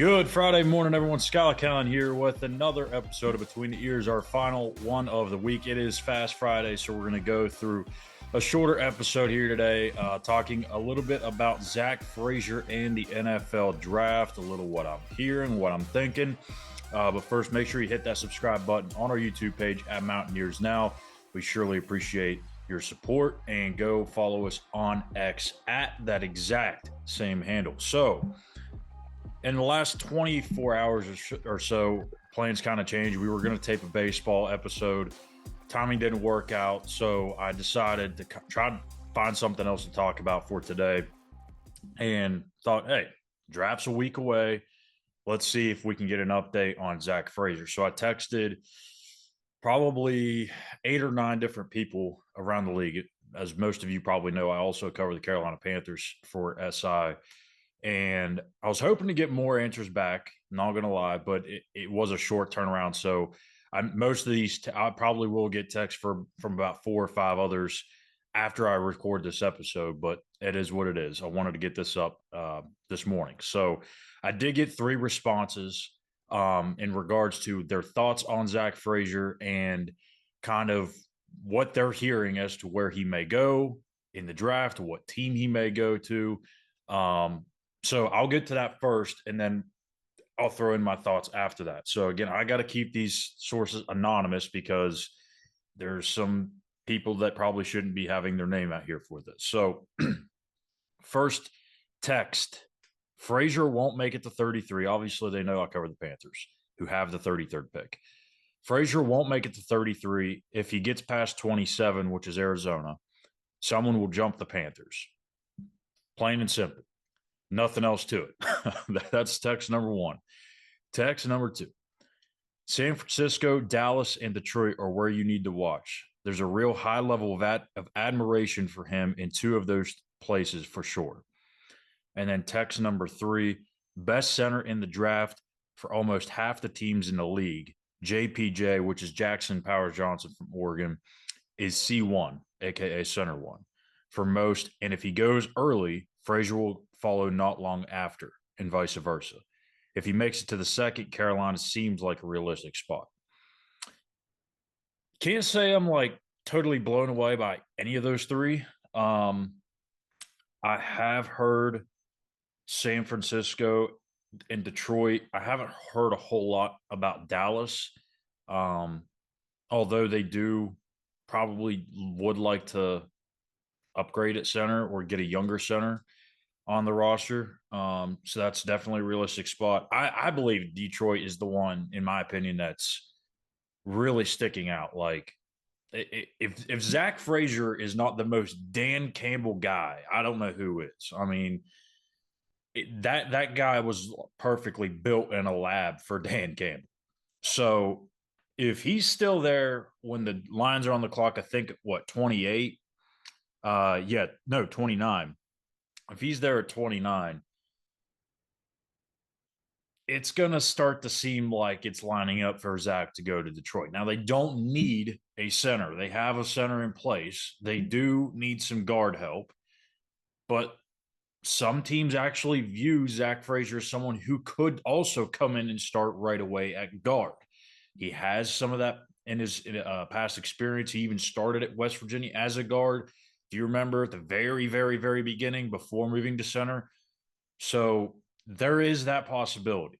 Good Friday morning, everyone. Schuyler Callihan here with another episode of Between the Ears, our final one of the week. It is Fast Friday, so we're going to go through a shorter episode here today, talking a little bit about Zach Frazier and the NFL draft, a little what I'm hearing, what I'm thinking. But first, make sure you hit that subscribe button on our YouTube page at Mountaineers Now. We surely appreciate your support, and go follow us on X at that exact same handle. So, in the last 24 hours or so, plans kind of changed. We were going to tape a baseball episode. Timing didn't work out, so I decided to try to find something else to talk about for today. And thought, hey, draft's a week away. Let's see if we can get an update on Zach Frazier. So I texted probably 8 or 9 different people around the league. As most of you probably know, I also cover the Carolina Panthers for SI. And I was hoping to get more answers back, not going to lie, but it was a short turnaround. So most of these, I probably will get texts from about 4 or 5 others after I record this episode, but it is what it is. I wanted to get this up this morning. So I did get 3 responses in regards to their thoughts on Zach Frazier and kind of what they're hearing as to where he may go in the draft, what team he may go to. So I'll get to that first, and then I'll throw in my thoughts after that. So again, I got to keep these sources anonymous because there's some people that probably shouldn't be having their name out here for this. So first text, Frazier won't make it to 33. Obviously, they know I cover the Panthers, who have the 33rd pick. Frazier won't make it to 33. If he gets past 27, which is Arizona, someone will jump the Panthers. Plain and simple. Nothing else to it. That's text number 1. Text number 2. San Francisco, Dallas, and Detroit are where you need to watch. There's a real high level of admiration for him in 2 of those places for sure. And then text number 3. Best center in the draft for almost half the teams in the league. JPJ, which is Jackson Powers Johnson from Oregon, is C1, a.k.a. center 1 for most. And if he goes early, Frazier will follow not long after, and vice versa. If he makes it to the second, Carolina seems like a realistic spot. Can't say I'm like totally blown away by any of those 3. I have heard San Francisco and Detroit. I haven't heard a whole lot about Dallas, although they do probably would like to upgrade at center or get a younger center on the roster. So that's definitely a realistic spot. I believe Detroit is the one, in my opinion, that's really sticking out. Like, if Zach Frazier is not the most Dan Campbell guy, I don't know who is. I mean, that guy was perfectly built in a lab for Dan Campbell. So if he's still there when the lines are on the clock, I think, 28? 29. If he's there at 29, it's going to start to seem like it's lining up for Zach to go to Detroit. Now, they don't need a center. They have a center in place. They do need some guard help. But some teams actually view Zach Frazier as someone who could also come in and start right away at guard. He has some of that in his past experience. He even started at West Virginia as a guard. Do you remember at the very, very, very beginning before moving to center? So there is that possibility.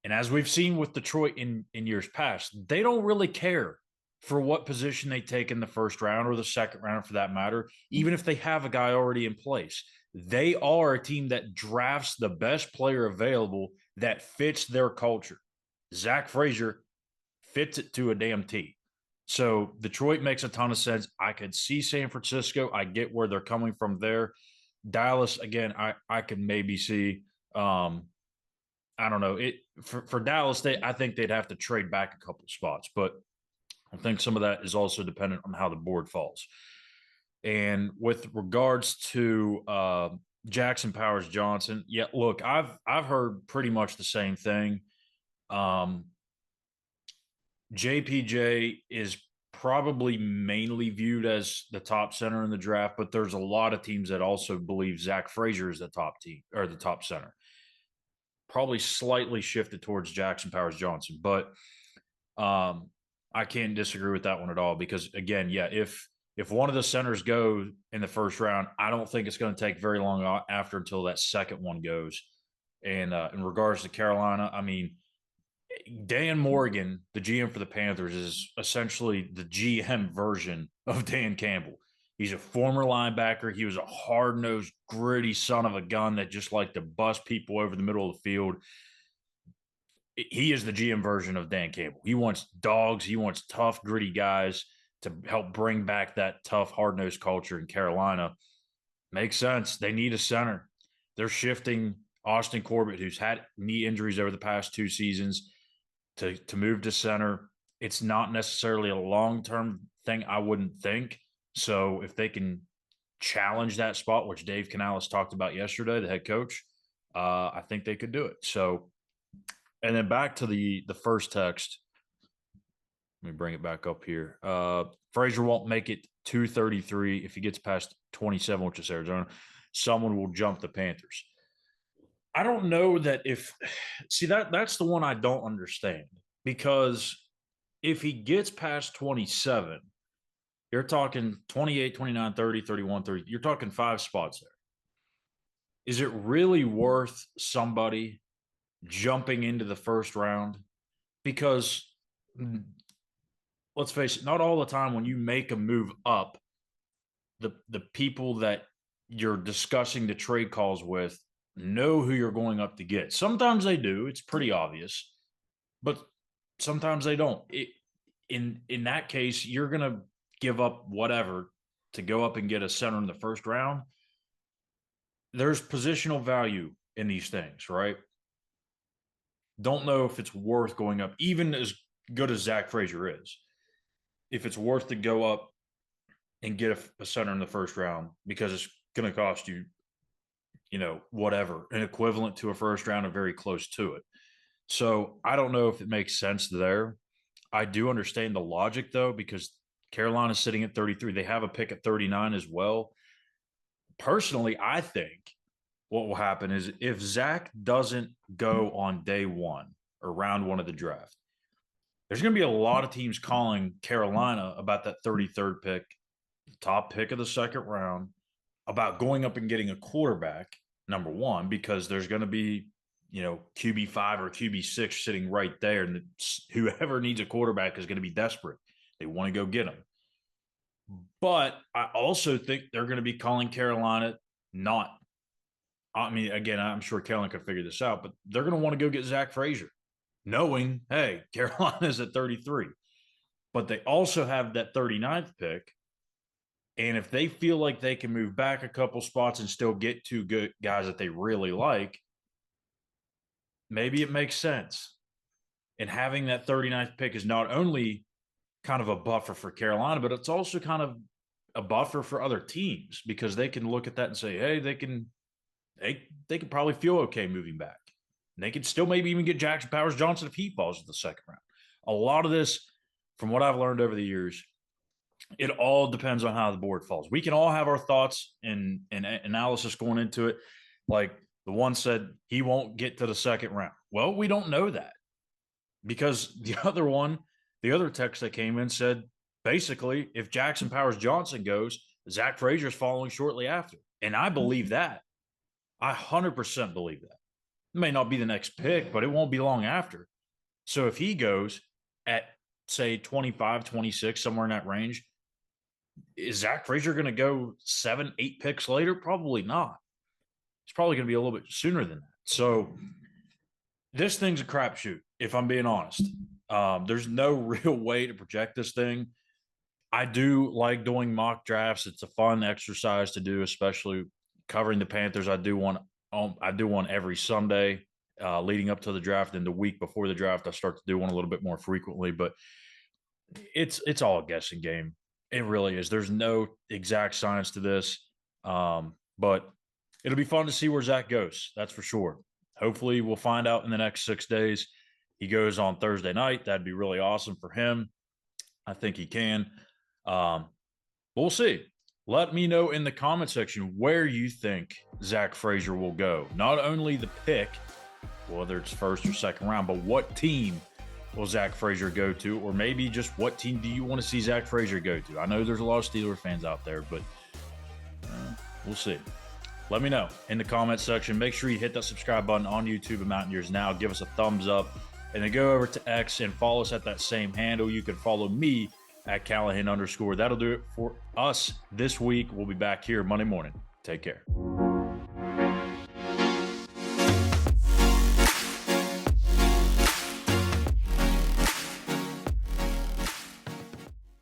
And as we've seen with Detroit in years past, they don't really care for what position they take in the first round or the second round for that matter, even if they have a guy already in place. They are a team that drafts the best player available that fits their culture. Zach Frazier fits it to a damn T. So Detroit makes a ton of sense. I could see San Francisco. I get where they're coming from there. Dallas, again, I could maybe see. I don't know. For Dallas, I think they'd have to trade back a couple spots, but I think some of that is also dependent on how the board falls. And with regards to Jackson Powers Johnson, yeah, look, I've heard pretty much the same thing. JPJ is probably mainly viewed as the top center in the draft, but there's a lot of teams that also believe Zach Frazier is the top team or the top center. probably slightly shifted towards Jackson Powers Johnson, but I can't disagree with that one at all because again, yeah, if one of the centers go in the first round, I don't think it's going to take very long after until that second one goes. And in regards to Carolina, I mean, Dan Morgan, the GM for the Panthers, is essentially the GM version of Dan Campbell. He's a former linebacker. He was a hard-nosed, gritty son of a gun that just liked to bust people over the middle of the field. He is the GM version of Dan Campbell. He wants dogs. He wants tough, gritty guys to help bring back that tough, hard-nosed culture in Carolina. Makes sense. They need a center. They're shifting Austin Corbett, who's had knee injuries over the past 2 seasons, to move to center. It's not necessarily a long-term thing, I wouldn't think. So if they can challenge that spot, which Dave Canales talked about yesterday, the head coach, I think they could do it. So, and then back to the first text. Let me bring it back up here. Frazier won't make it 233 if he gets past 27, which is Arizona. Someone will jump the Panthers. I don't know that that's the one I don't understand because if he gets past 27, you're talking 28, 29, 30, 31, 30. You're talking 5 spots there. Is it really worth somebody jumping into the first round? Because let's face it, not all the time when you make a move up, the people that you're discussing the trade calls with know who you're going up to get. Sometimes they do. It's pretty obvious. But sometimes they don't. In that case, you're going to give up whatever to go up and get a center in the first round. There's positional value in these things, right? Don't know if it's worth going up, even as good as Zach Frazier is, if it's worth to go up and get a center in the first round because it's going to cost you, whatever, an equivalent to a first round or very close to it. So I don't know if it makes sense there. I do understand the logic, though, because Carolina's sitting at 33. They have a pick at 39 as well. Personally, I think what will happen is if Zach doesn't go on day one or round one of the draft, there's going to be a lot of teams calling Carolina about that 33rd pick, top pick of the second round, about going up and getting a quarterback, number one, because there's going to be, QB5 or QB6 sitting right there. And whoever needs a quarterback is going to be desperate. They want to go get him. But I also think they're going to be calling Carolina again, I'm sure Carolina could figure this out, but they're going to want to go get Zach Frazier, knowing, hey, Carolina's at 33. But they also have that 39th pick. And if they feel like they can move back a couple spots and still get 2 good guys that they really like, maybe it makes sense. And having that 39th pick is not only kind of a buffer for Carolina, but it's also kind of a buffer for other teams because they can look at that and say, hey, they can probably feel okay moving back. And they could still maybe even get Jackson Powers Johnson if he falls in the second round. A lot of this, from what I've learned over the years, it all depends on how the board falls. We can all have our thoughts and analysis going into it. Like the one said, he won't get to the second round. Well, we don't know that because the other text that came in said, basically, if Jackson Powers Johnson goes, Zach Frazier is following shortly after. And I believe that. I 100% believe that. It may not be the next pick, but it won't be long after. So if he goes at, say, 25, 26, somewhere in that range, is Zach Frazier going to go 7, 8 picks later? Probably not. It's probably going to be a little bit sooner than that. So this thing's a crapshoot, if I'm being honest. There's no real way to project this thing. I do like doing mock drafts. It's a fun exercise to do, especially covering the Panthers. I do one every Sunday leading up to the draft, and the week before the draft, I start to do one a little bit more frequently. But it's all a guessing game. It really is. There's no exact science to this, but it'll be fun to see where Zach goes. That's for sure. Hopefully, we'll find out in the next 6 days. He goes on Thursday night. That'd be really awesome for him. I think he can. We'll see. Let me know in the comment section where you think Zach Frazier will go. Not only the pick, whether it's first or second round. But what team will Zach Frazier go to? Or maybe just what team do you want to see Zach Frazier go to? I know there's a lot of Steelers fans out there, but we'll see. Let me know in the comment section. Make sure you hit that subscribe button on YouTube at Mountain Eers Now. Give us a thumbs up. And then go over to X and follow us at that same handle. You can follow me at Callihan_. That'll do it for us this week. We'll be back here Monday morning. Take care.